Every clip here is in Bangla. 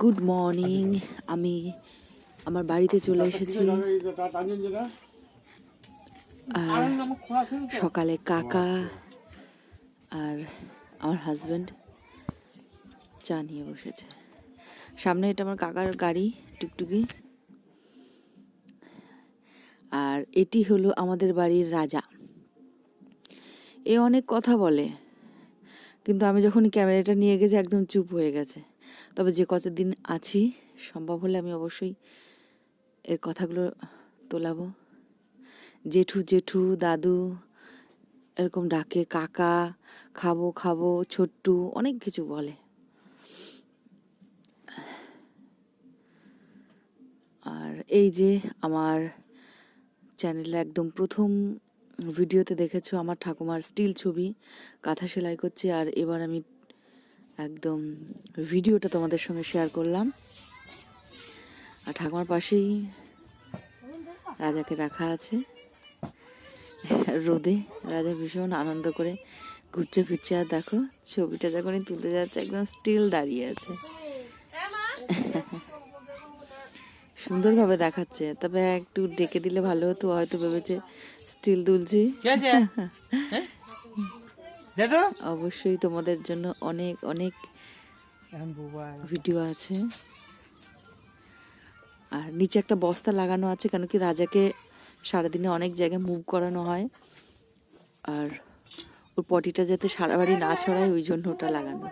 Good morning. আমি আমার বাড়িতে চলে এসেছি। আর সকালে কাকা আর আমার হাজব্যান্ড চা নিয়ে বসেছে। সামনে এটা আমার কাকার গাড়ি টুকটুকি। আর এটি হলো আমাদের বাড়ির রাজা। এ অনেক কথা বলে, কিন্তু আমি যখন ক্যামেরাটা নিয়ে গেছি একদম চুপ হয়ে গেছে। তবে যে কতদিন আছি সম্ভব হলে আমি অবশ্যই এর কথাগুলো তোলাবো। জেঠু জেঠু দাদু এরকম ডাকে, কাকা, খাবো খাবো, ছোট্টু, অনেক কিছু বলে। আর এই যে আমার চ্যানেলে একদম প্রথম ভিডিওতে দেখেছো আমার ঠাকুমার স্টিল ছবি কাঁথা সেলাই করছে। আর এবার আমি একদম ভিডিওটা তোমাদের সঙ্গে শেয়ার করলাম। আর ঠাকুমার পাশেই রাজাকে রাখা আছে রোদে। রাজা ভীষণ আনন্দ করে ঘুরছে ফিরছে। আর দেখো ছবিটা যখনই তুলতে যাচ্ছে একদম স্টিল দাঁড়িয়ে আছে, সুন্দরভাবে দেখাচ্ছে। তবে একটু ডেকে দিলে ভালো হতো, হয়তো ভেবেছে স্টিল তুলছি। অবশ্যই তোমাদের জন্য অনেক অনেক ভিডিও আছে। আর নিচে একটা বস্তা লাগানো আছে, কেন কি রাজাকে সারাদিনে অনেক জায়গায় মুভ করানো হয়, আর ওর পটিটা যাতে সারা বাড়ি না ছড়ায় ওই জন্য ওটা লাগানো।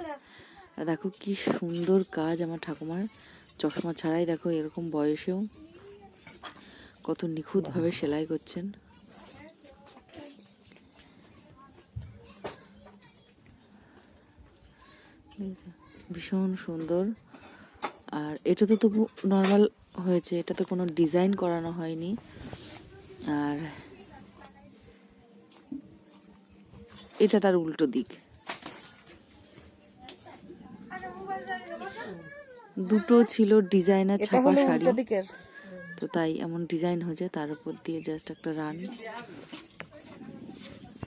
আর দেখো কি সুন্দর কাজ আমার ঠাকুমার, চশমা ছাড়াই দেখো এরকম বয়সেও কত নিখুঁতভাবে সেলাই করছেন। ভীষণ সুন্দর। আর এটা তো তবু নর্মাল হয়েছে, এটাতে কোনো ডিজাইন করানো হয়নি। আর এটা তার উল্টো দিক, দুটো ছিল ডিজাইনার ছাপা শাড়ি, তো তাই এমন ডিজাইন হয়েছে। তার উপর দিয়ে জাস্ট একটা রান।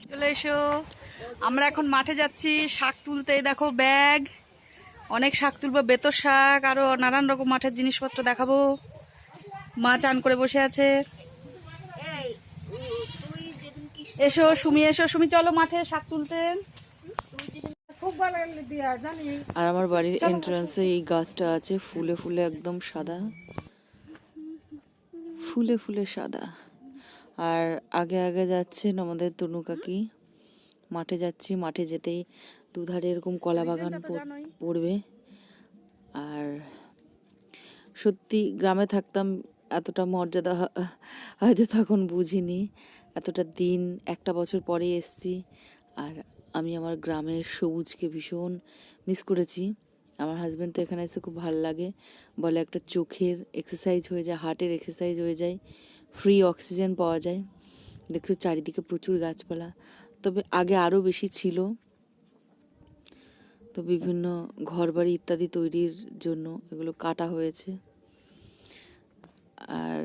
চলে এসো, আমরা এখন মাঠে যাচ্ছি শাক তুলতে। দেখো ব্যাগ, অনেক শাক তুলবো, বেতর শাক, আরো নানান রকম মাঠের জিনিসপত্র দেখাবো। মা চান করে বসে আছে। এসো সুমি, এসো সুমি, চলো মাঠে শাক তুলতে। আর আমার বাড়ির এন্ট্রান্সে এই গাছটা আছে, ফুলে ফুলে একদম সাদা, ফুলে ফুলে সাদা। আর আগে আগে যাচ্ছেন আমাদের তনু কাকি। মাঠে যাচ্ছি, মাঠে যেতেই দুধারে এরকম কলা বাগান পড়বে। আর সত্যি গ্রামে থাকতাম, এতটা মর্যাদা হয়তো তখন বুঝিনি। এতটা দিন, একটা বছর পরে এসছি। আর আমি আমার গ্রামের সবুজকে ভীষণ মিস করেছি। আমার হাজব্যান্ড তো এখানে এসে খুব ভালো লাগে, বলে একটা চোখের এক্সারসাইজ হয়ে যায়, হার্টের এক্সারসাইজ হয়ে যায়, ফ্রি অক্সিজেন পাওয়া যায়। দেখছো চারিদিকে প্রচুর গাছপালা, তবে আগে আরও বেশি ছিল। তো বিভিন্ন ঘরবাড়ি ইত্যাদি তৈরির জন্য এগুলো কাটা হয়েছে। আর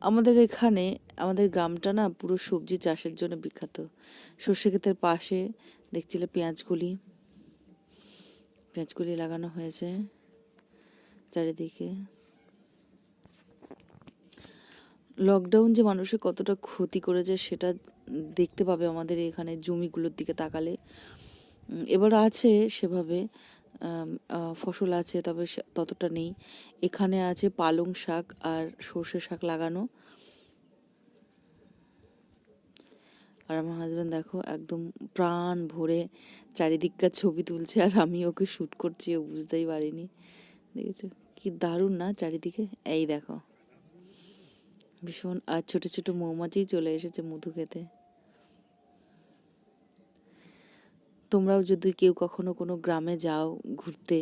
আমাদের এখানে, আমাদের গ্রামটা না পুরো সবজি চাষের জন্য বিখ্যাত। সর্ষে ক্ষেতের পাশে দেখছিলে পেঁয়াজকলি লাগানো হয়েছে চারিদিকে। লকডাউন যে মানুষের কতটা ক্ষতি করেছে সেটা দেখতে পাবে আমাদের এখানে জমিগুলোর দিকে তাকালে। এবার আছে সেভাবে ফসল আছে, তবে ততটা নেই। এখানে আছে পালং শাক আর সর্ষে শাক লাগানো। আর আমার হাজব্যান্ড দেখো একদম প্রাণ ভরে চারিদিককার ছবি তুলছে, আর আমি ওকে শ্যুট করছি, ও বুঝতেই পারিনি। দেখেছো কি দারুণ না চারিদিকে? এই দেখো ভীষণ। আর ছোট ছোট মৌমাছি চলে এসেছে মধু খেতে। তোমরাও যদি কেউ কখনো কোনো গ্রামে যাও ঘুরতে,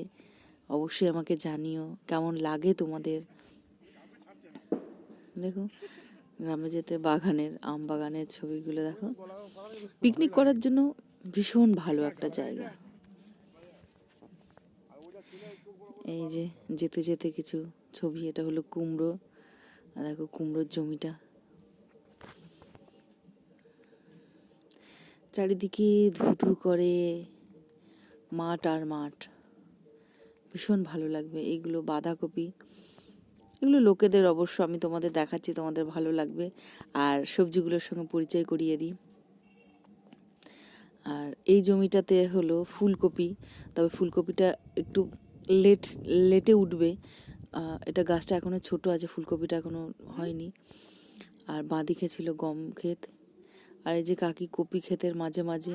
অবশ্যই আমাকে জানিও কেমন লাগে তোমাদের। দেখো গ্রামে যেতে বাগানের, আম বাগানের ছবিগুলো দেখো। পিকনিক করার জন্য ভীষণ ভালো একটা জায়গা। এই যে যেতে যেতে কিছু ছবি, এটা হলো কুমড়ো। আর দেখো কুমড়োর জমিটা, চারিদিকে ধু করে মাঠ আর মাঠ, ভীষণ ভালো লাগবে। এইগুলো বাঁধাকপি, এগুলো লোকেদের, অবশ্য আমি তোমাদের দেখাচ্ছি, তোমাদের ভালো লাগবে। আর সবজিগুলোর সঙ্গে পরিচয় করিয়ে দিই। আর এই জমিটাতে হলো ফুলকপি, তবে ফুলকপিটা একটু লেটে উঠবে। এটা গাছটা এখনো ছোট আছে, ফুলকপিটা এখনো হয়নি। আর বাঁদিকে ছিল গম ক্ষেত। আর এই যে কাকি কপি ক্ষেতের মাঝে মাঝে,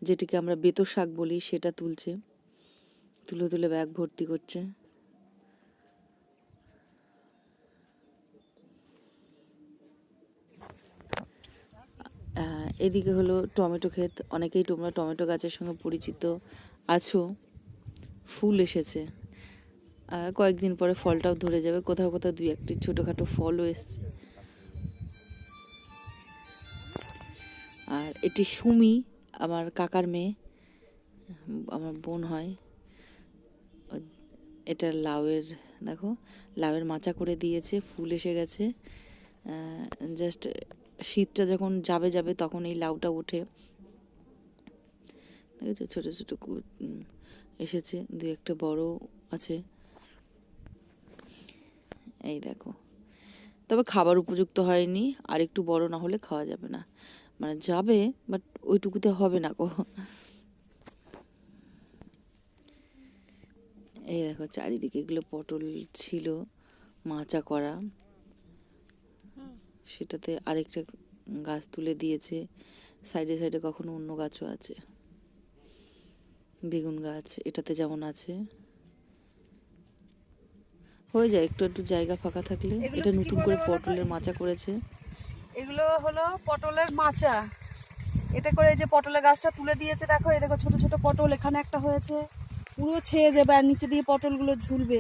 যেটাকে আমরা বেতো শাক বলি, সেটা তুলছে, তুলে ব্যাগ ভর্তি করছে। এদিকে হলো টমেটো ক্ষেত। অনেকেই তোমরা টমেটো গাছের সঙ্গে পরিচিত আছো। ফুল এসেছে, আর কয়েকদিন পরে ফলটাও ধরে যাবে। কোথাও কোথাও দুই একটি ছোটোখাটো ফলও এসছে। আর এটি সুমি, আমার কাকার মেয়ে, আমার বোন হয়। এটা লাউয়ের, দেখো লাউয়ের মাচা করে দিয়েছে, ফুল এসে গেছে। জাস্ট শীতটা যখন যাবে তখন এই লাউটা ওঠে। দেখেছো ছোটো ছোটো এসেছে, দুই একটা বড় আছে। এই দেখো, তবে খাবার উপযুক্ত হয়নি, আর একটু বড় না হলে খাওয়া যাবে না। মানে যাবে, বাট ওইটুকুতে হবে না গো। এই দেখো চারিদিকে এগুলো পটল ছিল মাচা করা, সেটাতে আরেকটা গাছ তুলে দিয়েছে। সাইডে সাইডে কখনো অন্য গাছও আছে, বেগুন গাছ এটাতে যেমন আছে। হয়ে যায় একটু একটু জায়গা ফাঁকা থাকলে। এটা নতুন করে পটলের মাচা করেছে। এগুলো হলো পটলের মাচা। এটা করে যে পটলের গাছটা তুলে দিয়েছে, দেখো এই দেখো ছোট ছোট পটল এখানে একটা হয়েছে, পুরো ছেয়ে যাবে আর নিচে দিয়ে পটলগুলো ঝুলবে।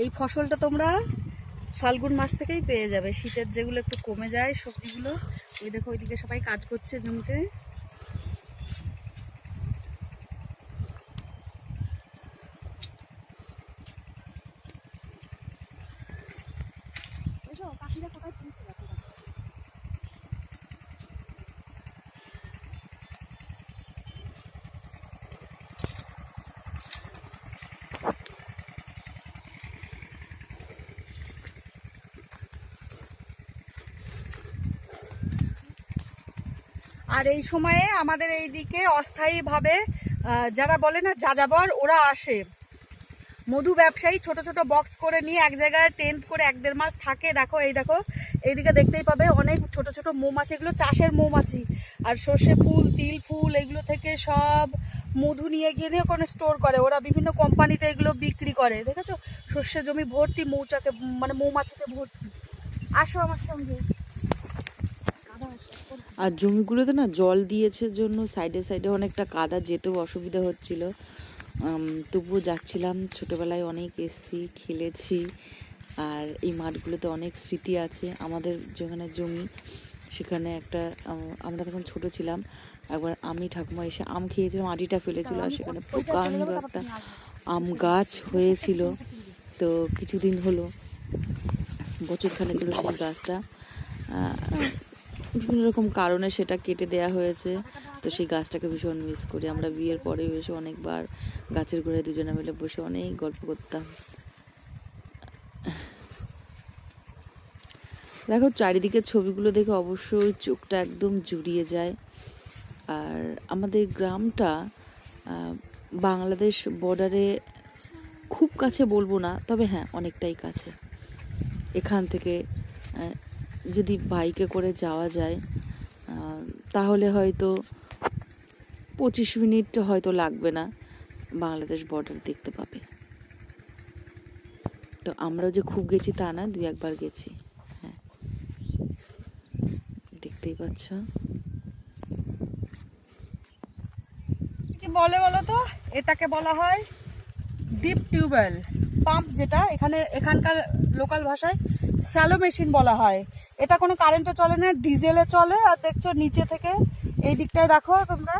এই ফসলটা তোমরা ফাল্গুন মাস থেকেই পেয়ে যাবে। শীতের যেগুলো একটু কমে যায় সবজিগুলো, এই দেখো ওইদিকে সবাই কাজ করছে জমিতে। আর এই সময়ে আমাদের এইদিকে অস্থায়ীভাবে যারা বলে না যাযাবর, ওরা আসে। মধু ব্যবসায়ী ছোট ছোট বক্স করে নিয়ে এক জায়গায় টেন্ট করে 1-1.5 মাস থাকে। দেখো এই দেখো এইদিকে দেখতেই পাবে অনেক ছোট ছোট মৌমাছি, এগুলো চাষের মৌমাছি। আর সর্ষে ফুল, তিল ফুল, এগুলো থেকে সব মধু নিয়ে গিয়ে ওখানে স্টোর করে। ওরা বিভিন্ন কোম্পানিতে এগুলো বিক্রি করে। দেখেছো সর্ষে জমি ভর্তি মৌচাকে, মানে মৌমাছিতে ভর্তি। আসো আমার সঙ্গে। আর জমিগুলোতে না জল দিয়েছে জন্য সাইডে সাইডে অনেকটা কাদা, যেতেও অসুবিধা হচ্ছিল। তবুও যাচ্ছিলাম। ছোটোবেলায় অনেক এসেছি, খেলেছি। আর এই মাঠগুলোতে অনেক স্মৃতি আছে। আমাদের যেখানে জমি, সেখানে একটা, আমরা তখন ছোট ছিলাম, একবার আমি ঠাকুমা এসে আম খেয়েছিলাম, আটিটা ফেলেছিল, আর সেখানে প্রকাণ্ড একটা আম গাছ হয়েছিল। তো কিছুদিন হলো, বছরখানেক হলো সেই গাছটা বিভিন্ন রকম কারণে সেটা কেটে দেয়া হয়েছে। তো সেই গাছটাকে ভীষণ মিস করি। আমরা বিয়ের পরে এসে অনেকবার গাছের গোড়ায় দুজনে মিলে বসে অনেক গল্প করতাম। দেখো চারিদিকে ছবিগুলো দেখে অবশ্যই চোখটা একদম জুড়িয়ে যায়। আর আমাদের গ্রামটা বাংলাদেশ বর্ডারে খুব কাছে বলবো না, তবে হ্যাঁ অনেকটাই কাছে। এখান থেকে যদি বাইকে করে যাওয়া যায় তাহলে হয়তো 25 মিনিট হয়তো লাগবে না, বাংলাদেশ বর্ডার দেখতে পাবে। তো আমরাও যে খুব গেছি তা না, 2-1 বার গেছি। হ্যাঁ, দেখতেই পাচ্ছ। কি বলে বলো তো, এটাকে বলা হয় ডিপ টিউবওয়েল পাম্প, যেটা এখানকার লোকাল ভাষায় স্যালো মেশিন বলা হয়। এটা কোনো কারেন্টে চলে না, ডিজেলে চলে। আর দেখছো নিচে থেকে এই দিকটায় দেখো তোমরা,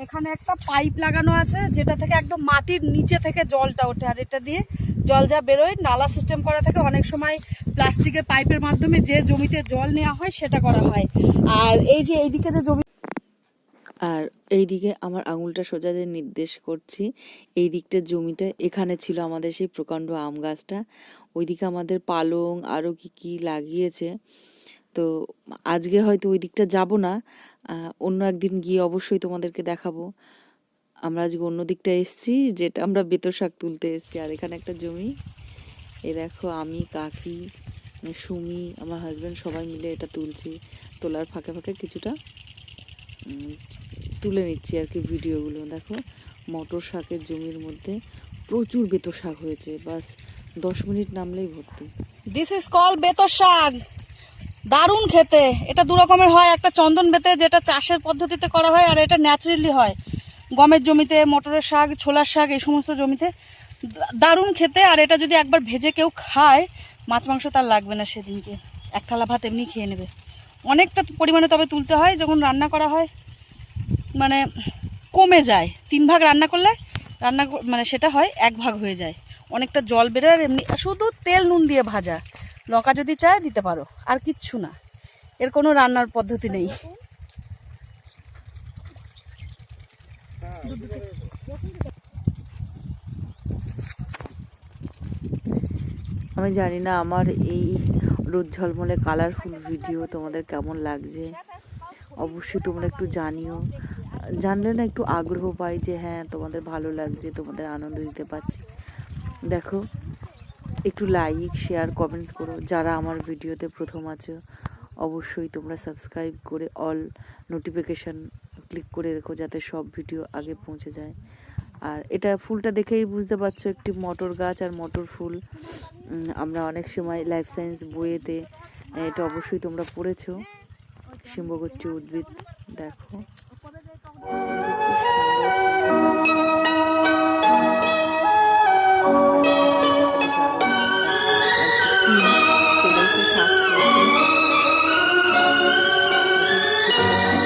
এখানে একটা পাইপ লাগানো আছে, যেটা থেকে একদম মাটির নিচে থেকে জলটা ওঠে, আর এটা দিয়ে জল যা বেরোয় নালা সিস্টেম করা থাকে, অনেক সময় প্লাস্টিকের পাইপের মাধ্যমে যে জমিতে জল নেওয়া হয় সেটা করা হয়। আর এই যে এইদিকে যে জমি, আর এইদিকে আমার আঙুলটা সোজা যে নির্দেশ করছি, এই দিকটার জমিটা, এখানে ছিল আমাদের সেই প্রকাণ্ড আম গাছটা, ওইদিকে আমাদের পালং আরও কি কি লাগিয়েছে। তো আজকে হয়তো ওই দিকটা যাব না, অন্য একদিন গিয়ে অবশ্যই তোমাদেরকে দেখাবো। আমরা আজকে অন্য দিকটা এসেছি, যেটা আমরা বেতো শাক তুলতে এসেছি। আর এখানে একটা জমি, এই দেখো আমি, কাকি, সুমি, আমার হাজব্যান্ড সবাই মিলে এটা তুলছি। তোলার ফাঁকে ফাঁকে কিছুটা তুলে নিচ্ছি আর কি ভিডিওগুলো। দেখো মটর শাকের জমির মধ্যে প্রচুর বেতো শাক হয়েছে, বাস 10 মিনিট নামলেই ভর্তি। দিস ইজ কল বেতো শাক, দারুণ খেতে। এটা দু রকমের হয়, একটা চন্দন বেতে যেটা চাষের পদ্ধতিতে করা হয়, আর এটা ন্যাচারালি হয় গমের জমিতে, মটরের শাক, ছোলার শাক, এই সমস্ত জমিতে। দারুণ খেতে। আর এটা যদি একবার ভেজে কেউ খায়, মাছ মাংস তার লাগবে না সেদিনকে, এক থালা ভাত এমনি খেয়ে নেবে। অনেকটা পরিমাণে তবে তুলতে হয়, যখন রান্না করা হয় মানে কমে যায়। 3 ভাগ রান্না করলে মানে সেটা হয় 1 ভাগ হয়ে যায়, অনেকটা জল বেরোয়। আর এমনি শুধু তেল নুন দিয়ে ভাজা, লঙ্কা যদি চায় দিতে পারো, আর কিচ্ছু না, এর কোনো রান্নার পদ্ধতি নেই। আমি জানি না আমার এই রোদ ঝলমলে কালারফুল ভিডিও তোমাদের কেমন লাগছে, অবশ্যই তোমরা একটু জানিও। জানলে না একটু আগ্রহ পাই যে হ্যাঁ তোমাদের ভালো লাগছে, তোমাদের আনন্দ দিতে পারছি। দেখো একটু লাইক, শেয়ার, কমেন্টস করো। যারা আমার ভিডিওতে প্রথম আছো অবশ্যই তোমরা সাবস্ক্রাইব করে অল নোটিফিকেশান ক্লিক করে রেখো, যাতে সব ভিডিও আগে পৌঁছে যায়। আর এটা ফুলটা দেখেই বুঝতে পারছো একটি মটর গাছ আর মটর ফুল। আমরা অনেক সময় লাইফ সায়েন্স বইয়েতে এটা অবশ্যই তোমরা পড়েছো, শিম্বগোচ্ছ উদ্ভিদ। দেখো কি সুন্দর টিম চলে এসেছে শাক তুলতে। কিছুটা টাইম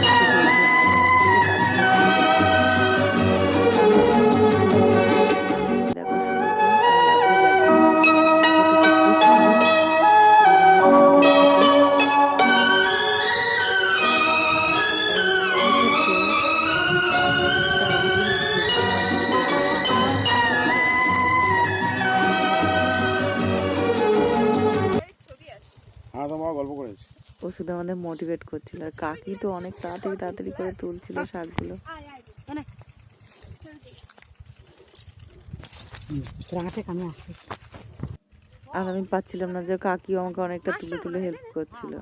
নিচে হয়ে গিয়ে মাঝে মাঝে থেকে শাকগুলো তুলতে হয়। আমি অতটুকু ছিলাম না, দেখো সুমিকে আর লাভলি লাগছে, ফটোশুট করছিল বিভিন্ন অ্যাঙ্গেল থেকে। আর এই যে নিচের চারিদিকে জমিতে পাঁচিল করে দিয়েছে, হ্যাঁ সবসময় যে একদম তুলুন তা না, গল্প করেছি। ও শুধু আমাদের মোটিভেট করছিল। আর কাকি তো অনেক তাড়াতাড়ি তাড়াতাড়ি করে তুলছিল শাকগুলো। আর আমি পাচ্ছিলাম না, যে কাকিও আমাকে অনেকটা তুলে তুলে হেল্প করছিল।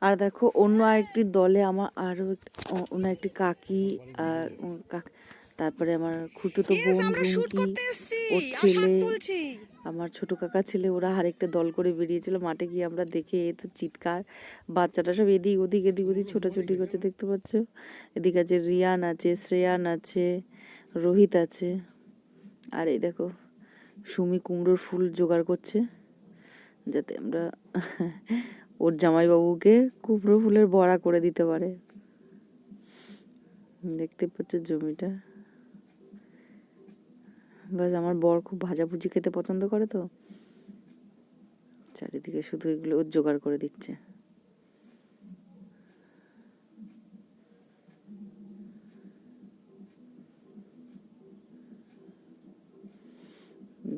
আর দেখো অন্য আরেকটি দলে আমার আরো অন্য একটি কাকি, তারপরে আমার খুঁড়তুতো বোন রুমকি, ওর ছেলে, আমার ছোট কাকা ছেলে, ওরা আরেকটা দল করে বেরিয়েছিল মাঠে গিয়ে। আমরা দেখে এ তো চিৎকার, বাচ্চাটা সব এদিক ওদিক এদিক ওদিক ছোটাছুটি করছে, দেখতে পাচ্ছ। এদিকে আছে রিয়ান আছে, শ্রেয়ান আছে, রোহিত আছে। আর এই দেখো সুমি কুমড়োর ফুল জোগাড় করছে, যাতে আমরা ওর জামাইবাবুকে কুমড়ো ফুলের বড়া করে দিতে পারে। দেখতে পাচ্ছ জমিটা। বাস আমার বর খুব ভাজাভুজি খেতে পছন্দ করে, তো চারিদিকে শুধু এগুলো জোগাড় করে দিচ্ছে।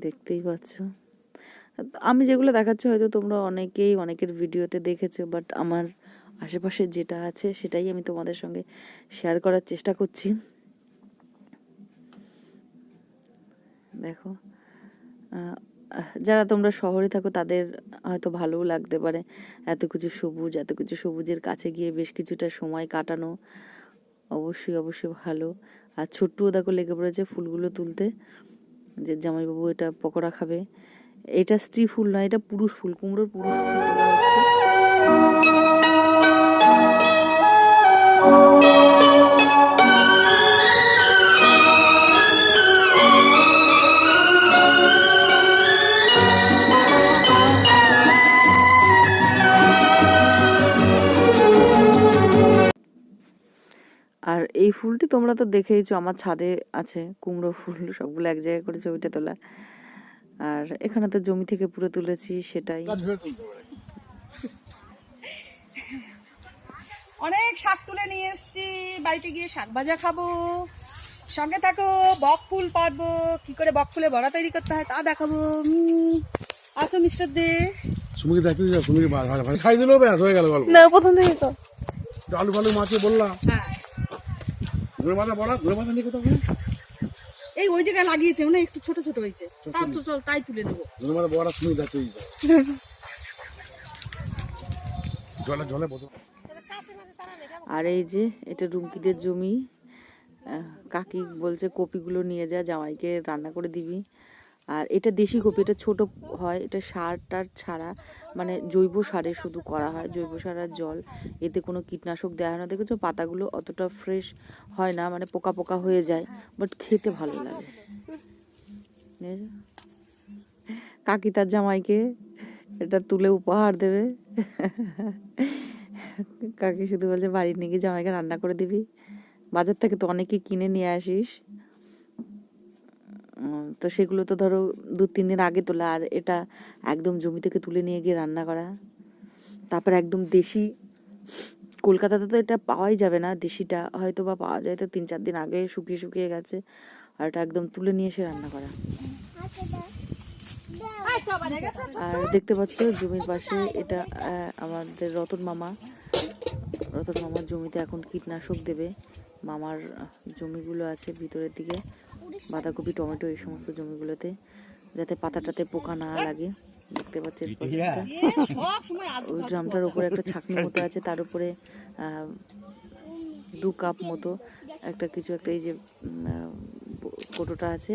দেখতেই পাচ্ছ, আমি যেগুলো দেখাচ্ছি হয়তো তোমরা অনেকেই অনেকের ভিডিওতে দেখেছো, বাট আমার আশেপাশে যেটা আছে সেটাই আমি তোমাদের সঙ্গে শেয়ার করার চেষ্টা করছি। দেখো যারা তোমরা শহরে থাকো তাদের হয়তো ভালোও লাগতে পারে এত কিছু সবুজ, এত কিছু সবুজের কাছে গিয়ে বেশ কিছুটা সময় কাটানো অবশ্যই অবশ্যই ভালো। আর ছোট্টুও দেখো লেগে পড়েছে ফুলগুলো তুলতে, যে জামাইবাবু এটা পকোড়া খাবে। এটা স্ত্রী ফুল নয়, এটা পুরুষ ফুল, কুমড়োর পুরুষ ফুল তোলা হচ্ছে। ফুলটি তোমরা তো দেখেইছো, আমার ছাদে আছে কুমড়ো ফুল, সবগুলো এক জায়গায় করে ছবিটা তোলা। আর এখানে তো জমি থেকে পুরো তুলেছি, সেটাই। অনেক শাক তুলে নিয়ে এসেছি, বাড়িতে গিয়ে শাক ভাজা খাবো। সঙ্গে থাকো, বক ফুল পারবো, কি করে বক ফুলে বড়া তৈরি করতে হয় তা দেখাবো। আসো মিস্টার দে। সুমিকে দেখতে যাও, সুমিকে ভাজা খাই দিলো, ব্যাস হয়ে গেল গল্প। না প্রথম থেকে তো আলু ফালু মাছে বললাম, হ্যাঁ, ধরে মাথা বলা, ধরে মাথা নিয়ে কোথাও এই ওই জায়গায় লাগিয়েছে, মানে একটু ছোট ছোট হয়েছে, তাও তো চল তাই তুলে নেবো। ধরে মাথা বলা, সুমি দেখতে জলে জলে বোতল। আর এই যে এটা রুমকিদের জমি, কাকি বলছে কপিগুলো নিয়ে যা, জামাইকে রান্না করে দিবি। আর এটা দেশি কপি, এটা ছোট হয়, এটা সার টার ছাড়া, মানে জৈব সারে শুধু করা হয়, জৈব সার আর জল, এতে কোনো কীটনাশক দেওয়া হয় না। দেখেছো পাতাগুলো অতটা ফ্রেশ হয় না, মানে পোকা পোকা হয়ে যায়, বাট খেতে ভালো লাগে। দেখেছো, কাকি তার জামাইকে এটা তুলে উপহার দেবে। কাকি শুধু বলছে বাড়ি নিয়ে গিয়ে জামাইকে রান্না করে দিবি, বাজার থেকে তো অনেকে কিনে নিয়ে আসিস, তো সেগুলো তো ধরো 2-3 দিন আগে তোলা, আর এটা একদম জমি থেকে তুলে নিয়ে গিয়ে রান্না করা। তারপর একদম দেশি, কলকাতাতে তো এটা পাওয়াই যাবে না, দেশিটা হয়তো বা পাওয়া যায় তো 3-4 দিন আগে শুকিয়ে শুকিয়ে গেছে, আর এটা একদম তুলে নিয়ে এসে রান্না করা। আর দেখতে পাচ্ছ জমির পাশে এটা আমাদের রতন মামার জমিতে এখন কীটনাশক দেবে। মামার জমিগুলো আছে ভিতরের দিকে, বাঁধাকপি, টমেটো, এই সমস্ত জমিগুলোতে, যাতে পাতাটাতে পোকা না লাগে। দেখতে পাচ্ছেন প্রসেসটা। ওই ড্রামটার উপরে একটা ছাকনি মতো আছে, তার উপরে 2 কাপ মতো একটা কিছু একটা, এই যে কোটোটা আছে,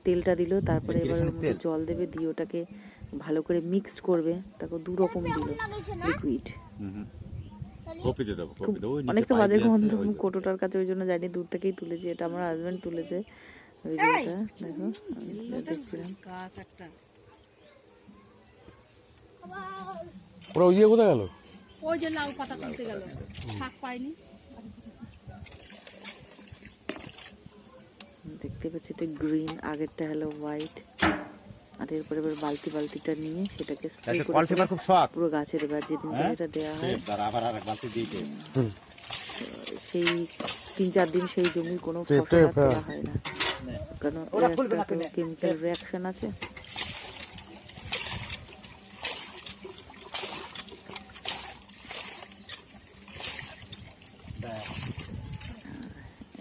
তেলটা দিল, তারপরে এবার ওর মধ্যে জল দেবে, দিয়ে ওটাকে ভালো করে মিক্সড করবে। তারপর 2 রকম দিল লিকুইড, অনেকটা বাজে গন্ধ কোটোটার কাছে, ওই জন্য জানি, দূর থেকেই তুলেছি। এটা আমার হাজবেন্ড তুলেছে ভিডিওটা, দেখো আমি দেখছিলাম। ওরা ওই কোথায় গেল? ওই যে লাউ পাতা তুলতে গেল, শাক পাইনি। দেখতে পাচ্ছি এটা গ্রিন, আগেরটা হলো হোয়াইট। আর এরপরে এবার বালতিটা নিয়ে সেটাকে স্প্রে করে পুরো গাছে দেবে। আর যেদিনকে যেটা দেওয়া হয় সেই 3-4 দিন সেই জমির কোনো ফসল আর তোলা হয় না, কারণ এর একটা তো কেমিক্যাল রিয়াকশন আছে।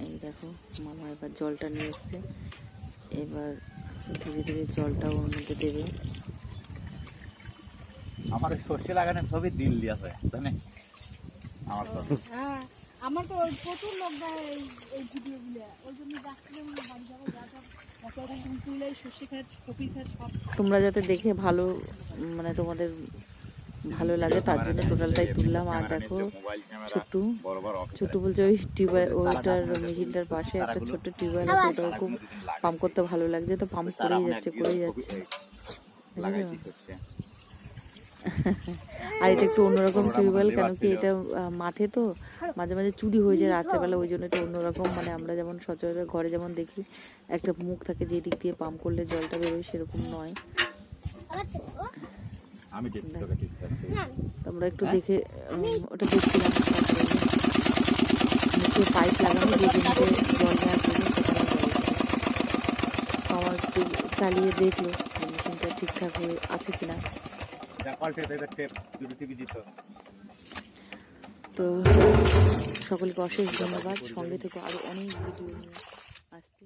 এই দেখো মামা এবার জলটা নিয়ে এসছে, এবার ধীরে ধীরে জলটা ওর মধ্যে দেবে। আমার সর্ষে লাগানো ছবি দিল্লি আছে জানেন, আমার ছবি। হ্যাঁ, আমার তো প্রচুর লোক দেয় এই ভিডিওগুলো, ওই জন্য দেখছিলাম বাড়ি যাবো, তুলে সর্ষে খাস, কপি খাস, সব। তোমরা যাতে দেখে ভালো, মানে তোমাদের ভালো লাগে তার জন্য টোটালটাই তুললাম। আর দেখো ছোট্টু বলছে ওই টিউবওয়েল, ওইটার মেশিনটার পাশে একটা ছোট্ট টিউবওয়েল আছে, ওটাও খুব পাম্প করতে ভালো লাগছে, তো পাম্প করেই যাচ্ছে। আর এটা একটু অন্যরকম টিউবওয়েল, কেন কি এটা মাঠে তো মাঝে মাঝে চুরি হয়ে যায় রাত্রেবেলা, ওই জন্য এটা অন্যরকম। মানে আমরা যেমন সচরাচর ঘরে যেমন দেখি একটা মুখ থাকে যে দিক দিয়ে পাম্প করলে জলটা বেরোয়, সেরকম নয়। তোমরা একটু দেখে ওটা দেখছিলাম, পাইপ লাগানো যে জমিতে জল নেওয়ার জন্য, সেখানে আমার একটু চালিয়ে দেখলো মেশিনটা ঠিকঠাক হয়ে আছে কিনা। তো সকলকে অশেষ ধন্যবাদ, সঙ্গে থেকে আরো অনেক ভিডিও নিয়ে আসছি।